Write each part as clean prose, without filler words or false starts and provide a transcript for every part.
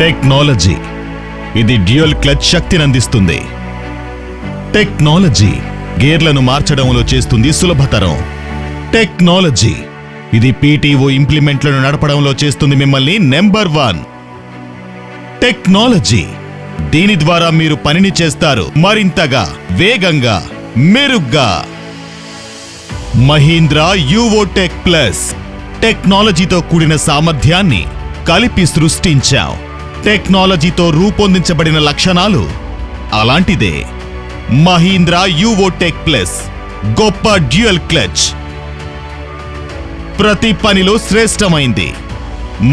Technology ఇది dual clutch శక్తిని అందిస్తుంది. టెక్నాలజీ గేర్లను మార్చడంలో చేస్తుంది సులభతరం. టెక్నాలజీ ఇది PTO ఇంప్లిమెంట్లను నడపడంలో చేస్తుంది మిమ్మల్ని నెంబర్ 1. టెక్నాలజీ దీని ద్వారా మీరు పనిని చేస్తారు మరింతగా వేగంగా మెరుగ్గా. మహీంద్రా యువో టెక్ ప్లస్ టెక్నాలజీతో కూడిన సామర్థ్యాన్ని కలిపి సృష్టించాం. టెక్నాలజీతో రూపొందించబడిన లక్షణాలు అలాంటిదే. మహీంద్రా యువో టెక్ ప్లస్ గొప్ప డ్యూయల్ క్లచ్, ప్రతి పనిలో శ్రేష్టమైంది.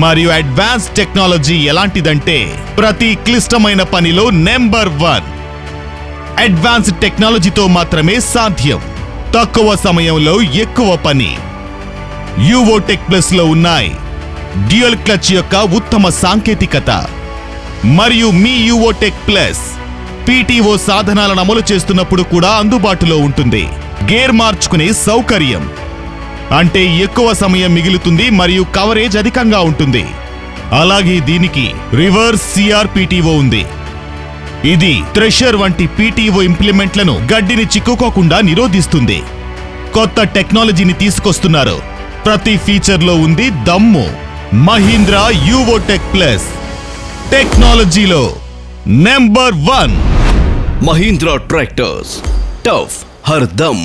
మరియు అడ్వాన్స్ టెక్నాలజీ ఎలాంటిదంటే ప్రతి క్లిష్టమైన పనిలో నెంబర్ 1. అడ్వాన్స్ టెక్నాలజీతో మాత్రమే సాధ్యం. తక్కువ సమయంలో ఎక్కువ పని. యువో టెక్ ప్లస్ లో ఉన్నాయి డ్యూయల్ క్లచ్ యొక్క ఉత్తమ సాంకేతికత. మరియు మీ యువో టెక్ ప్లస్ PTO సాధనాలను అమలు చేస్తున్నప్పుడు కూడా అందుబాటులో ఉంటుంది. గేర్ మార్చుకునే సౌకర్యం అంటే ఎక్కువ సమయం మిగులుతుంది మరియు కవరేజ్ అధికంగా ఉంటుంది. అలాగే దీనికి రివర్స్ CRPTO ఉంది. ఇది థ్రెషర్ వంటి PTO ఇంప్లిమెంట్లను గడ్డిని చిక్కుకోకుండా నిరోధిస్తుంది. కొత్త టెక్నాలజీని తీసుకొస్తున్నారు. ప్రతి ఫీచర్లో ఉంది దమ్ము. మహీంద్రా యువో టెక్ ప్లస్ టెక్నాలజీలో నెంబర్ 1. Mahindra Tractors, tough हर दम.